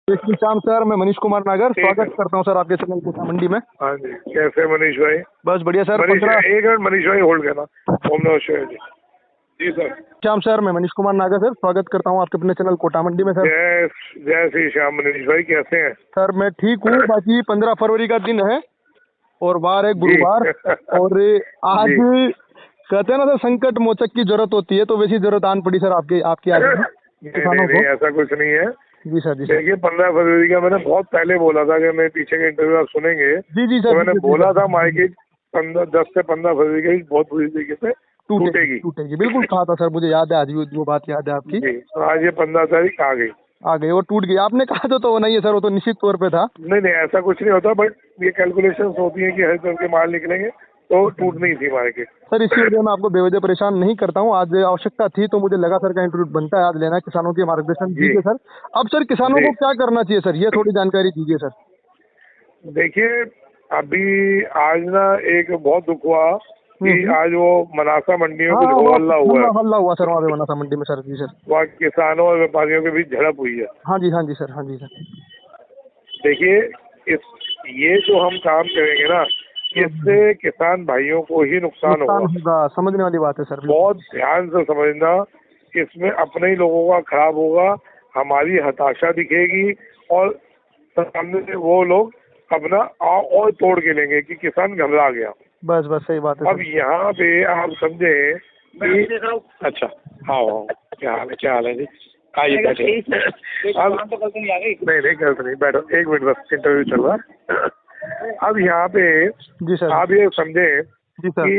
Shyam sir, मैं मनीष कुमार नागर स्वागत करता हूं सर आपके चैनल कोटा मंडी में। हाँ जी, कैसे मनीष भाई? बस बढ़िया सर। एक मिनट मनीष भाई होल्ड करना। ओम नमः शिवाय जी। जी सर। श्याम सर, मैं मनीष कुमार नागर सर स्वागत करता हूं आपके अपने चैनल कोटा मंडी में सर। जय श्री श्याम। मनीष भाई कैसे हैं? सर मैं ठीक हूँ। बाकी 15 फरवरी का दिन है और वार है गुरुवार और आज कहते हैं ना सर, संकट मोचक की जरूरत होती है, तो वैसी जरूरत आन पड़ी सर आपकी आज नहीं, ऐसा कुछ नहीं है। जी सर। जी सर। देखिए 15 फरवरी का मैंने बहुत पहले बोला था कि मैं पीछे का इंटरव्यू आप सुनेंगे। जी सर। तो मैंने बोला था मार्केट 10 से 15 फरवरी की बहुत बुरी तरीके से टूटेगी। बिल्कुल कहा था सर, मुझे याद है, आज भी वो बात याद है आपकी। तो आज ये 15 तारीख आ गई और टूट गई। आपने कहा तो वो नहीं है सर, वो तो निश्चित तौर पे था। नहीं, ऐसा कुछ नहीं होता, बट ये कैलकुलेशंस होती है कि हर तरह के माल निकलेंगे, तो टूट नहीं थी मार्केट। सर इसी वजह मैं आपको बेवजह परेशान नहीं करता हूँ। आज आवश्यकता थी तो मुझे लगा सर का इंटरव्यू बनता है, आज लेना किसानों के मार्गदर्शन दीजिए सर। अब सर किसानों को क्या करना चाहिए सर, ये थोड़ी जानकारी दीजिए सर। देखिए अभी आज ना एक बहुत दुख हुआ कि आज वो मनासा मंडी में कुछ हल्ला हुआ सर वहाँ पे मनासा मंडी में सर। जी सर। वहाँ किसानों और व्यापारियों के बीच झड़प हुई है। हाँ जी सर। देखिए ये जो हम काम करेंगे ना, इससे किसान भाइयों को ही नुकसान होगा। समझने वाली बात है सर। बहुत ध्यान से समझना, इसमें अपने ही लोगों का खराब होगा, हमारी हताशा दिखेगी और सामने से वो लोग अपना और तोड़ के लेंगे कि किसान घबरा गया। बस सही बात है। अब यहाँ पे आप समझे कि अच्छा हाँ क्या हाल है जी? आइए बैठे। अब नहीं गलत नहीं, बैठो एक मिनट, बस इंटरव्यू चल रहा है। अब यहाँ पे जी सर, आप ये समझे कि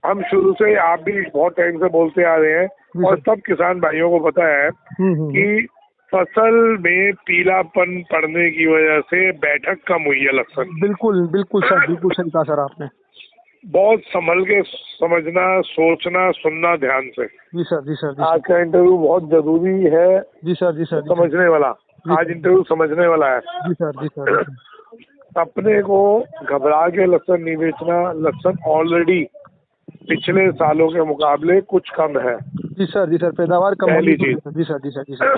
हम शुरू से, आप भी बहुत टाइम से बोलते आ रहे हैं और सब किसान भाइयों को पता है कि फसल में पीलापन पड़ने की वजह से बैठक कम हुई है लक्षण। बिल्कुल सर, बिल्कुल सही कहा सर आपने। बहुत संभल के समझना, सोचना, सुनना ध्यान से। जी सर। आज का इंटरव्यू बहुत जरूरी है। जी सर। समझने वाला, आज इंटरव्यू समझने वाला है। जी सर। अपने को घबरा के लक्षण नहीं बेचना। लक्षण ऑलरेडी पिछले सालों के मुकाबले कुछ कम है। जी सर पैदावार कम। पहली चीज। जी सर।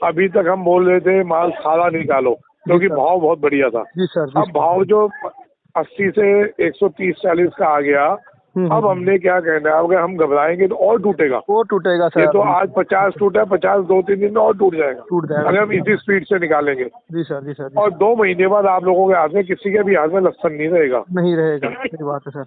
अभी तक हम बोल रहे थे माल सारा निकालो क्योंकि भाव बहुत बढ़िया था। जी सर। अब भाव जो 80 से 130-140 का आ गया, अब हमने क्या कहना है, अगर हम घबराएंगे तो और टूटेगा सर। ये तो आज 50 टूटा है, 50 2-3 दिन में और टूट जाएगा अगर हम इसी स्पीड से निकालेंगे। जी सर। और 2 महीने बाद आप लोगों के हाथ में, किसी के भी हाथ में लहसुन नहीं रहेगा। सही बात है सर,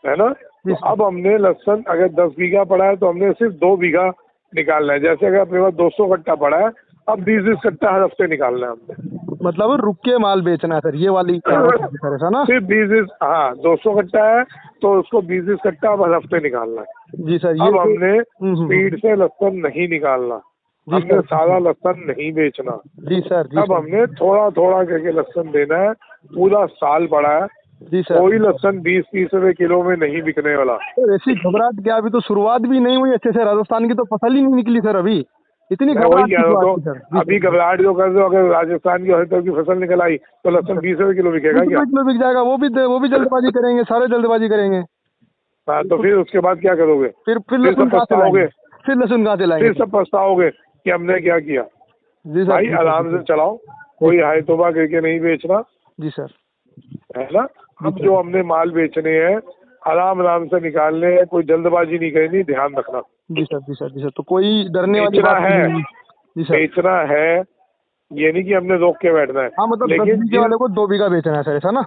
है ना? तो अब हमने लहसुन अगर 10 बीघा पड़ा है तो हमने सिर्फ 2 बीघा निकालना है। जैसे अगर अपने पास 200 कट्टा पड़ा है, अब 20 कट्टा हर हफ्ते निकालना है हमने। मतलब रुक के माल बेचना है सर, ये वाली सर ना। सिर्फ 200 कट्टा है तो उसको 20 कट्टा अब हर हफ्ते निकालना है। जी सर। अब हमने स्पीड से लहसुन नहीं निकालना, हमने सारा लहसुन नहीं बेचना। जी सर। अब हमने थोड़ा थोड़ा करके लहसुन देना है। पूरा साल पड़ा है। जी सर। कोई लहसुन 20-30 रुपए किलो में नहीं बिकने वाला। ऐसी घबराहट क्या, अभी तो शुरुआत भी नहीं हुई अच्छे से, राजस्थान की तो फसल ही नहीं निकली सर अभी। इतनी घबराहट। अभी घबराहट जो कर दो, अगर राजस्थान की हर तरह की फसल निकल आई तो लहसुन 20 रुपए किलो बिकेगा क्या? किलो बिक जाएगा। वो भी जल्दबाजी करेंगे, सारे जल्दबाजी करेंगे। हाँ, तो फिर उसके बाद क्या करोगे? फिर लहसुन पछताओगे। फिर सब पछताओगे कि हमने क्या किया। जी सर। भाई आराम से चलाओ, कोई हाय तौबा करके नहीं बेचना। जी सर। है ना? अब जो हमने माल बेचने हैं आराम से निकालने हैं, कोई जल्दबाजी नहीं करनी, ध्यान रखना। जी सर। तो कोई डरने वाली बात नहीं है। बेचना है, ये नहीं कि हमने रोक के बैठना है। हाँ, मतलब 10 बीघे वाले को 2 बीघा बेचना है सर, ऐसा ना?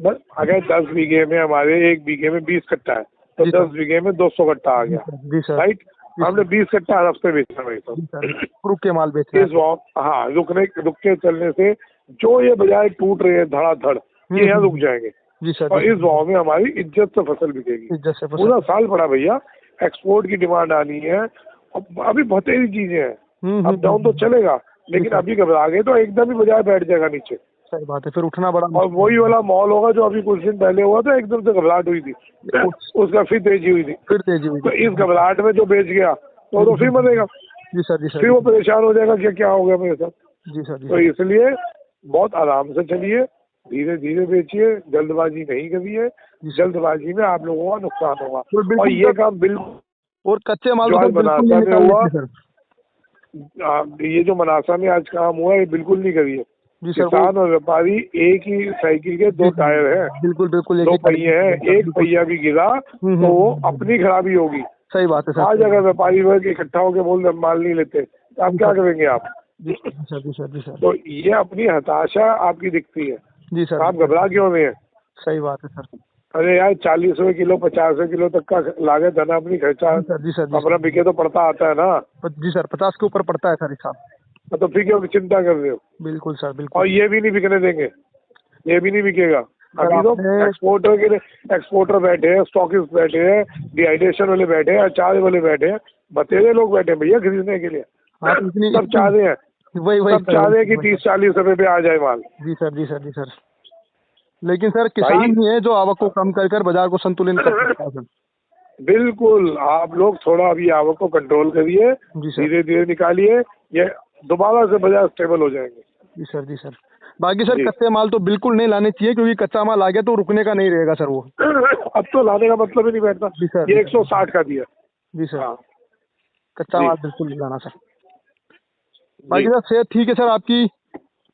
बस अगर 10 बीघे में हमारे 1 बीघे में 20 कट्टा है तो 10 बीघे में 200 कट्टा आ गया। जी सर। राइट? हमने 20 कट्टा हर हफ्ते बेचना भाई साहब। रुक के माल बेचना। हाँ, रुक के चलने से जो ये बाजार टूट रहे हैं धड़ाधड़, ये यहाँ रुक जाएंगे। जी सर। और इस भाव में हमारी इज्जत से फसल बिकेगी। पूरा साल पड़ा भैया, एक्सपोर्ट की डिमांड आनी है। अभी बहुत सारी चीजें हैं, अब डाउन तो चलेगा, लेकिन अभी घबरा गए तो एकदम ही बाजार बैठ जाएगा नीचे। सही बात है, फिर उठना बड़ा। और वही वाला माहौल होगा जो अभी कुछ दिन पहले हुआ था, एकदम से घबराहट हुई थी, उसका फिर तेजी हुई थी। तो इस घबराहट में जो बेच गया तो फिर मरेगा। जी सर। फिर वो परेशान हो जाएगा कि क्या हो गया मेरे साथ। जी सर। तो इसलिए बहुत आराम से चलिए, धीरे धीरे बेचिए, जल्दबाजी नहीं करिए। जल्दबाजी में आप लोगों का नुकसान होगा। और ये काम बिल्कुल और कच्चे माल बनासा में हुआ। ये जो मनासा में आज काम हुआ है ये बिल्कुल नहीं करिए। जी सर, किसान और व्यापारी एक ही साइकिल के दो टायर हैं, बिल्कुल बिल्कुल, दो पहिए हैं, एक पहिया भी गिरा तो वो अपनी खराबी होगी। सही बात है सर। आज अगर व्यापारी वर्ग इकट्ठा होकर बोल रहे माल नहीं लेते तो आप क्या करेंगे आप? जी सर, जी सर, जी सर। तो ये अपनी हताशा आपकी दिखती है। जी सर, आप घबरा क्यों रहे हैं? सही बात है सर। अरे यार 40 रुपए किलो 50 किलो तक का लागत है ना अपनी खर्चा, जी सर, जी सर, अपना बिके तो पड़ता आता है ना। जी सर, 50 के ऊपर पड़ता है सर हिसाब। तो फिर क्यों चिंता कर रहे हो? बिल्कुल सर, बिल्कुल। और ये भी नहीं बिकने देंगे, ये भी नहीं बिकेगा। अभी तो एक्सपोर्टर के लिए एक्सपोर्टर बैठे हैं, स्टॉकिस्ट बैठे हैं, डिहाइड्रेशन वाले बैठे हैं, अचार वाले बैठे हैं, बतेरे लोग बैठे हैं भैया खरीदने के लिए। सब चाह रहे हैं, सब चाह रहे हैं कि 30-40 रुपए पे आ जाए माल। जी सर, जी सर, जी सर। लेकिन सर किसान ही है जो आवक को कम कर बाजार को संतुलित कर सकता है सर। बिल्कुल, आप लोग थोड़ा अभी आवक को कंट्रोल करिए, धीरे धीरे निकालिए, ये दोबारा से बाजार स्टेबल हो जाएंगे। जी सर, जी सर। बाकी सर कच्चे माल तो बिल्कुल नहीं लाने चाहिए, क्योंकि कच्चा माल आ गया तो रुकने का नहीं रहेगा सर वो। अब तो लाने का मतलब ही नहीं बैठता। जी सर, ये 160 का दिया। जी सर। हाँ। कच्चा माल बिल्कुल नहीं लाना सर। बाकी सर सेहत ठीक है सर आपकी?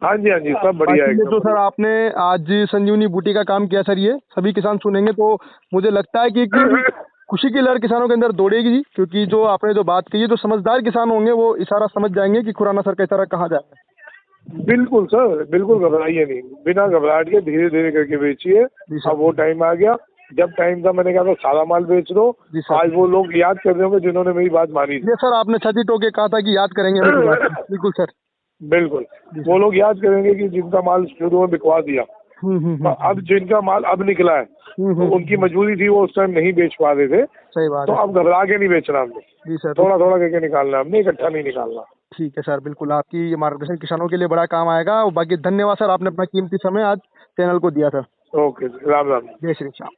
हाँ जी, हाँ जी, सब बढ़िया है। तो सर आपने आज संजीवनी बूटी का काम किया सर, ये सभी किसान सुनेंगे तो मुझे लगता है कि खुशी की लहर किसानों के अंदर दौड़ेगी, क्योंकि जो आपने जो बात की है, जो समझदार किसान होंगे वो इशारा समझ जाएंगे कि खुराना सर का इशारा कहाँ जाएगा। बिल्कुल सर, बिल्कुल घबराइए नहीं, बिना घबराहट के धीरे धीरे करके बेचिए। अब वो टाइम आ गया, जब टाइम था मैंने कहा था सारा माल बेच दो। आज वो लोग याद कर रहे होंगे जिन्होंने मेरी बात मानी थी। सर आपने छठी टोके कहा था कि याद करेंगे। बिल्कुल सर, बिल्कुल वो लोग याद करेंगे कि जिनका माल शुरू में बिकवा दिया। अब जिनका माल अब निकला है तो उनकी मजबूरी थी, वो उस टाइम नहीं बेच पा रहे थे। सही बात तो अब घबरा के नहीं बेचना हमने। जी सर, थोड़ा थोड़ा करके निकालना, हमने इकट्ठा नहीं निकालना। ठीक है सर, बिल्कुल आपकी ये मार्गदर्शन किसानों के लिए बड़ा काम आएगा। और बाकी धन्यवाद सर, आपने अपना कीमती समय आज चैनल को दिया सर। ओके, राम राम। जय श्री श्याम।